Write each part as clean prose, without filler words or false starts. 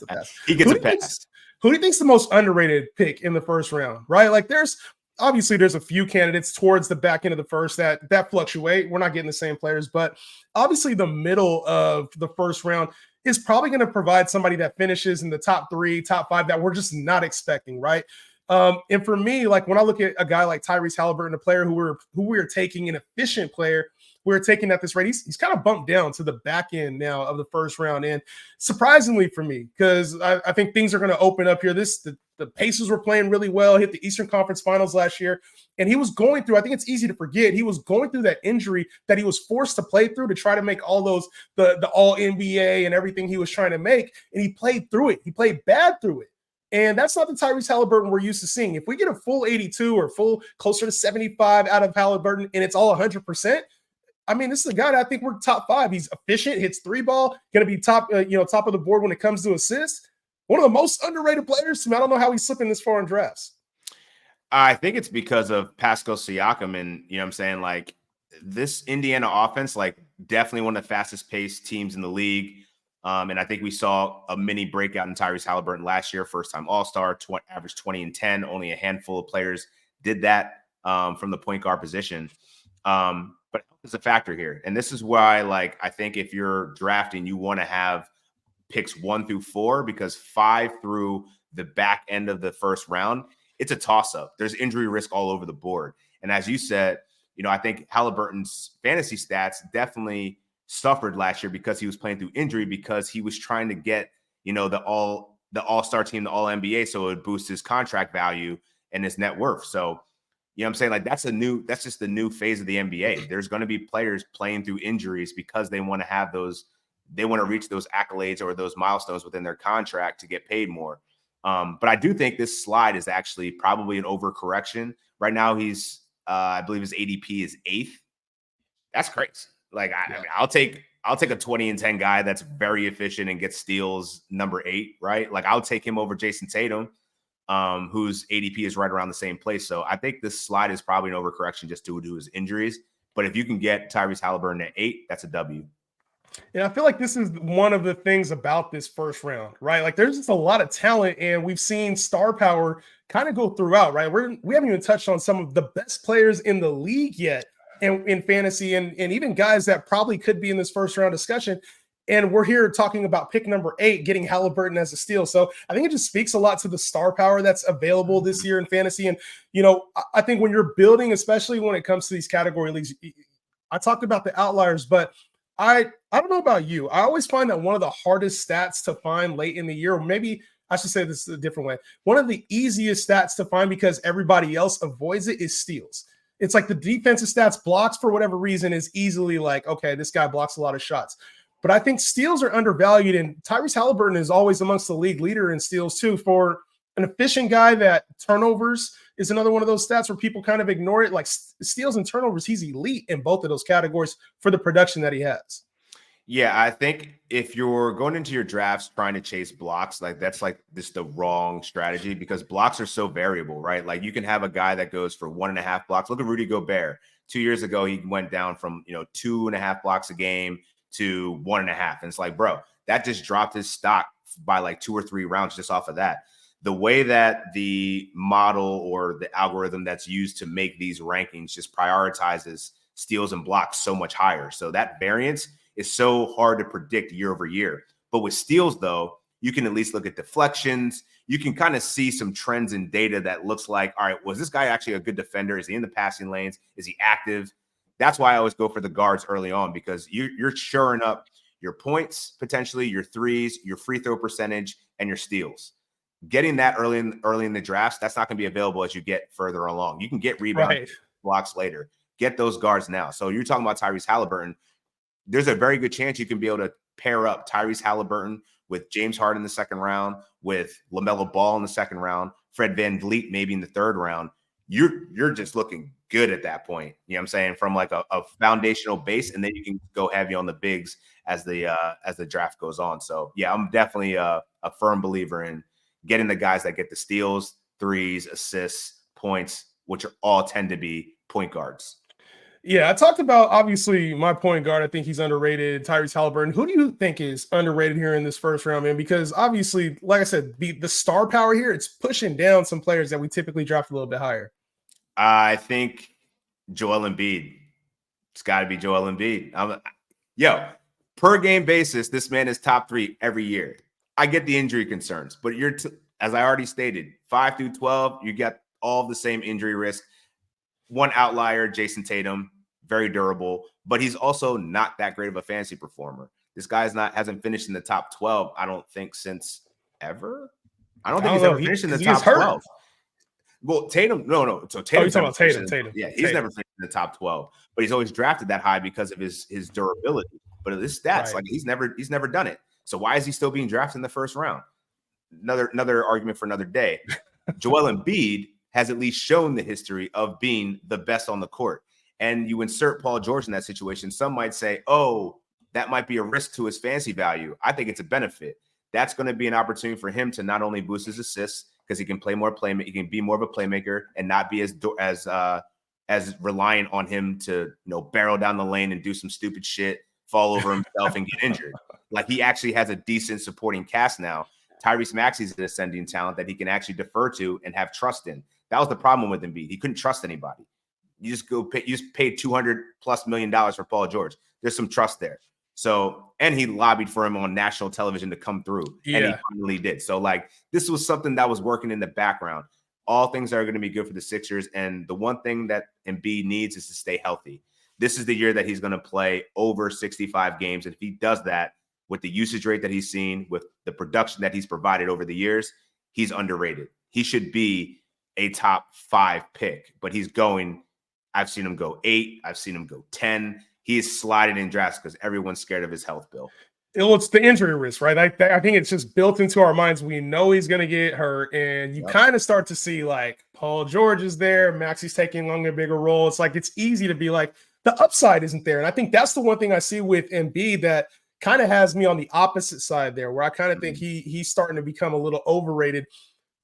the pass. He gets a pass. Who do you think's the most underrated pick in the first round, right? Like there's a few candidates towards the back end of the first that fluctuate. We're not getting the same players, but obviously the middle of the first round is probably going to provide somebody that finishes in the top 3, top 5 that we're just not expecting, right? And for me, like when I look at a guy like Tyrese Halliburton, a player who we're taking, an efficient player, we're taking at this rate, he's kind of bumped down to the back end now of the first round. And surprisingly for me, because I think things are going to open up here. The Pacers were playing really well, hit the Eastern Conference Finals last year, and he was going through, I think it's easy to forget, he was going through that injury that he was forced to play through to try to make all those, the all NBA and everything he was trying to make, and he played through it. He played bad through it. And that's not the Tyrese Halliburton we're used to seeing. If we get a full 82 or full closer to 75 out of Halliburton and it's all 100%, I mean, this is a guy that I think we're top 5. He's efficient, hits 3-ball, going to be top of the board when it comes to assists. One of the most underrated players. I don't know how he's slipping this far in drafts. I think it's because of Pascal Siakam, and you know what I'm saying, like this Indiana offense, like definitely one of the fastest paced teams in the league. And I think we saw a mini breakout in Tyrese Halliburton last year, first-time All-Star, averaged 20 and 10. Only a handful of players did that from the point guard position. But it's a factor here. And this is why, like, I think if you're drafting, you want to have picks 1 through 4, because 5 through the back end of the first round, it's a toss-up. There's injury risk all over the board. And as you said, I think Halliburton's fantasy stats definitely suffered last year because he was playing through injury, because he was trying to get, the all-star team, the all NBA, so it would boost his contract value and his net worth. So, what I'm saying, like that's just the new phase of the NBA. There's going to be players playing through injuries because they want to have they want to reach those accolades or those milestones within their contract to get paid more. But I do think this slide is actually probably an overcorrection. Right now, I believe his ADP is 8th. That's crazy. Like, I mean, I'll take a 20 and 10 guy that's very efficient and gets steals number 8, right? Like, I'll take him over Jason Tatum, whose ADP is right around the same place. So I think this slide is probably an overcorrection just due to his injuries. But if you can get Tyrese Halliburton at 8, that's a W. And I feel like this is one of the things about this first round, right? Like there's just a lot of talent, and we've seen star power kind of go throughout, right? We haven't even touched on some of the best players in the league yet in fantasy, and even guys that probably could be in this first round discussion. And we're here talking about pick number 8, getting Halliburton as a steal. So I think it just speaks a lot to the star power that's available this year in fantasy. And, I think when you're building, especially when it comes to these category leagues, I talked about the outliers, but I don't know about you. I always find that one of the hardest stats to find late in the year, or maybe I should say this a different way, one of the easiest stats to find because everybody else avoids it is steals. It's like the defensive stats, blocks for whatever reason is easily like, okay, this guy blocks a lot of shots. But I think steals are undervalued, and Tyrese Halliburton is always amongst the league leader in steals too. For an efficient guy, that turnovers is another one of those stats where people kind of ignore it. Like steals and turnovers, he's elite in both of those categories for the production that he has. Yeah, I think if you're going into your drafts trying to chase blocks, like that's like just the wrong strategy, because blocks are so variable, right? Like you can have a guy that goes for 1.5 blocks. Look at Rudy Gobert. 2 years ago, he went down from 2.5 blocks a game to 1.5. And it's like, bro, that just dropped his stock by like 2 or 3 rounds just off of that. The way that the model or the algorithm that's used to make these rankings just prioritizes steals and blocks so much higher. So that variance is so hard to predict year over year. But with steals, though, you can at least look at deflections. You can kind of see some trends in data that looks like, all right, was this guy actually a good defender? Is he in the passing lanes? Is he active? That's why I always go for the guards early on, because you're shoring up your points, potentially your threes, your free throw percentage, and your steals. Getting that early in the drafts, that's not going to be available as you get further along. You can get rebounds, blocks later. Get those guards now. So you're talking about Tyrese Halliburton. There's a very good chance you can be able to pair up Tyrese Halliburton with James Harden in the second round, with LaMelo Ball in the second round, Fred VanVleet maybe in the third round. You're just looking good at that point. You know what I'm saying? From like a foundational base, and then you can go heavy on the bigs as the draft goes on. So yeah, I'm definitely a firm believer in getting the guys that get the steals, threes, assists, points, which all tend to be point guards. Yeah, I talked about obviously my point guard. I think he's underrated. Tyrese Halliburton. Who do you think is underrated here in this first round, man? Because obviously, like I said, the star power here, it's pushing down some players that we typically draft a little bit higher. I think Joel Embiid. It's got to be Joel Embiid. Per game basis, this man is top 3 every year. I get the injury concerns, but as I already stated, 5 through 12, you get all the same injury risk. One outlier, Jason Tatum, very durable, but he's also not that great of a fantasy performer. This guy hasn't finished in the top 12, I don't think, since ever. I don't think he's ever finished in the top 12. Well, Tatum, no. So Tatum's you're talking about Tatum. Yeah, he's never finished in the top 12, but he's always drafted that high because of his durability. But his stats, right, like he's never done it. So why is he still being drafted in the first round? Another argument for another day. Joel Embiid has at least shown the history of being the best on the court. And you insert Paul George in that situation. Some might say, oh, that might be a risk to his fantasy value. I think it's a benefit. That's going to be an opportunity for him to not only boost his assists, because he can play more he can be more of a playmaker and not be as reliant on him to barrel down the lane and do some stupid shit, fall over himself and get injured. Like, he actually has a decent supporting cast now. Tyrese Maxey's an ascending talent that he can actually defer to and have trust in. That was the problem with Embiid. He couldn't trust anybody. You just paid $200+ million for Paul George. There's some trust there. So, and he lobbied for him on national television to come through, and he finally did. So, like, this was something that was working in the background. All things are going to be good for the Sixers, and the one thing that Embiid needs is to stay healthy. This is the year that he's going to play over 65 games, and if he does that with the usage rate that he's seen, with the production that he's provided over the years, he's underrated. He should be a top 5 pick, but I've seen him go 8. I've seen him go 10. He is sliding in drafts because everyone's scared of his health, Bill. It's the injury risk, right? I think it's just built into our minds. We know he's going to get hurt, and you kind of start to see, like, Paul George is there. Maxey's taking on a bigger role. It's like, it's easy to be like, the upside isn't there. And I think that's the one thing I see with Embiid that kind of has me on the opposite side there, where I kind of think he's starting to become a little overrated.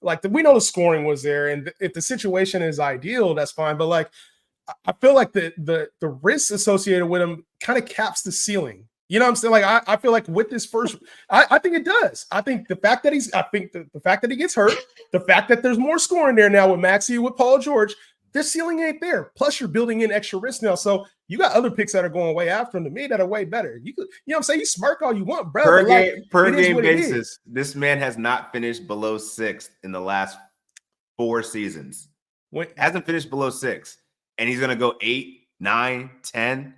Like, we know the scoring was there, and if the situation is ideal, that's fine. But, like, I feel like the risks associated with him kind of caps the ceiling. You know what I'm saying? Like, I feel like with this first, I think it does. I think the fact that the fact that he gets hurt, the fact that there's more scoring there now with Maxey, with Paul George, their ceiling ain't there. Plus, you're building in extra risk now. So you got other picks that are going way after him, to me, that are way better. You know what I'm saying? You smirk all you want, bro. Per game basis, this man has not finished below 6th in the last 4 seasons. Hasn't finished below 6. And he's going to go 8, 9, 10.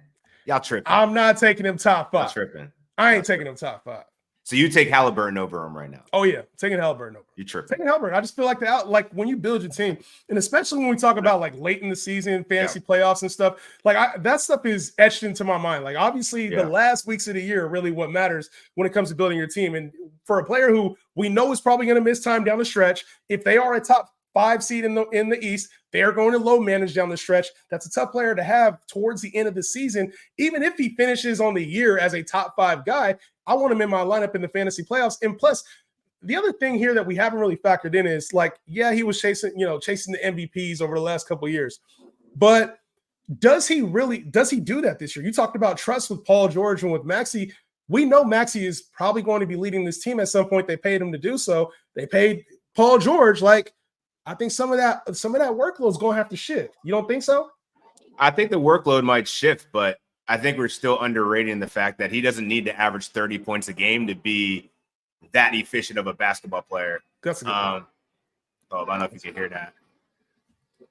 Y'all tripping. I'm not taking him top 5. Y'all tripping. I ain't taking him top 5. So you take Halliburton over him right now? Oh, yeah. Taking Halliburton over. You tripping. Taking Halliburton. I just feel like when you build your team, and especially when we talk about, like, late in the season, fantasy playoffs and stuff, like, that stuff is etched into my mind. Like, obviously, the last weeks of the year are really what matters when it comes to building your team. And for a player who we know is probably going to miss time down the stretch, if they are a top 5 seed in the East, they are going to low manage down the stretch. That's a tough player to have towards the end of the season. Even if he finishes on the year as a top 5 guy, I want him in my lineup in the fantasy playoffs. And plus, the other thing here that we haven't really factored in is, like, yeah, he was chasing the MVPs over the last couple of years. But does he do that this year? You talked about trust with Paul George and with Maxey. We know Maxey is probably going to be leading this team at some point. They paid him to do so. They paid Paul George, like, I think some of that workload is going to have to shift. You don't think so? I think the workload might shift, but I think we're still underrating the fact that he doesn't need to average 30 points a game to be that efficient of a basketball player. That's a good point. I don't know if you can hear that.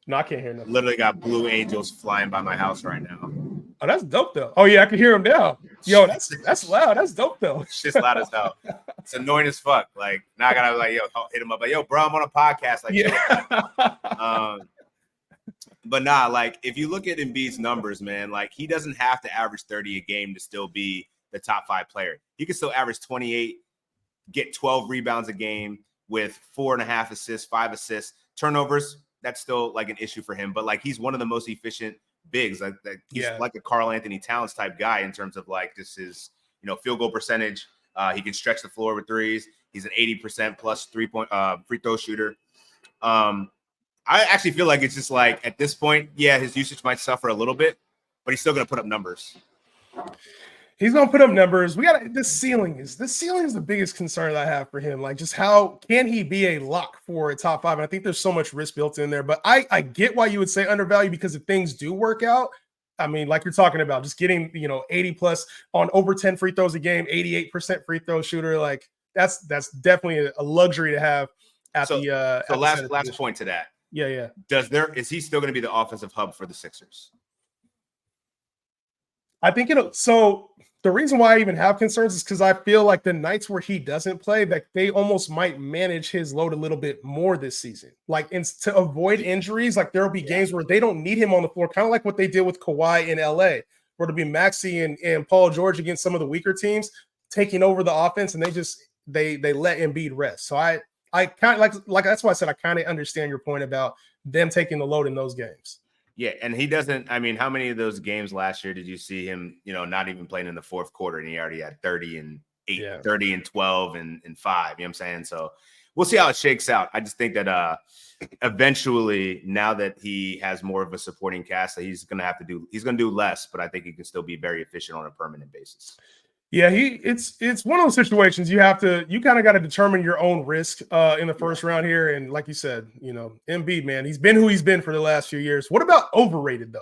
No, I can't hear nothing. Literally got blue angels flying by my house right now. Oh, that's dope though. Oh yeah, I can hear him now. Yo, that's loud. That's dope though. It's just loud as hell. It's annoying as fuck. Like, now I gotta hit him up. Like, yo, bro, I'm on a podcast. Like, yeah. But nah, like, if you look at Embiid's numbers, man, like, he doesn't have to average 30 a game to still be the top 5 player. He can still average 28, get 12 rebounds a game with 4.5 assists, 5 assists, turnovers. That's still like an issue for him. But, like, he's one of the most efficient bigs. Like, he's like a Karl Anthony Towns type guy in terms of, like, just his, field goal percentage. He can stretch the floor with threes. He's an 80% plus free throw shooter. I actually feel like it's just like, at this point, yeah, his usage might suffer a little bit, but he's still going to put up numbers. He's gonna put up numbers. We got the ceiling is the biggest concern that I have for him. Like, just how can he be a lock for a top 5? And I think there's so much risk built in there. But I get why you would say undervalued, because if things do work out, I mean, like you're talking about, just getting 80 plus on over 10 free throws a game, 88% free throw shooter. Like that's definitely a luxury to have at the last point to that. Yeah. Is he still going to be the offensive hub for the Sixers? I think so the reason why I even have concerns is because I feel like the nights where he doesn't play, that they almost might manage his load a little bit more this season. Like, to avoid injuries, like there'll be games where they don't need him on the floor, kind of like what they did with Kawhi in LA, where it'll be Maxey and Paul George against some of the weaker teams taking over the offense, and they let Embiid rest. So I kind of like that's why I said I kind of understand your point about them taking the load in those games. Yeah, and he doesn't. I mean, how many of those games last year did you see him, not even playing in the fourth quarter, and he already had 30 and 8, 30 and 12 and 5. You know what I'm saying? So we'll see how it shakes out. I just think that eventually, now that he has more of a supporting cast, that he's going to do less, but I think he can still be very efficient on a permanent basis. Yeah, it's one of those situations you kind of got to determine your own risk in the first round here. And like you said, Embiid, man, he's been who he's been for the last few years. What about overrated though?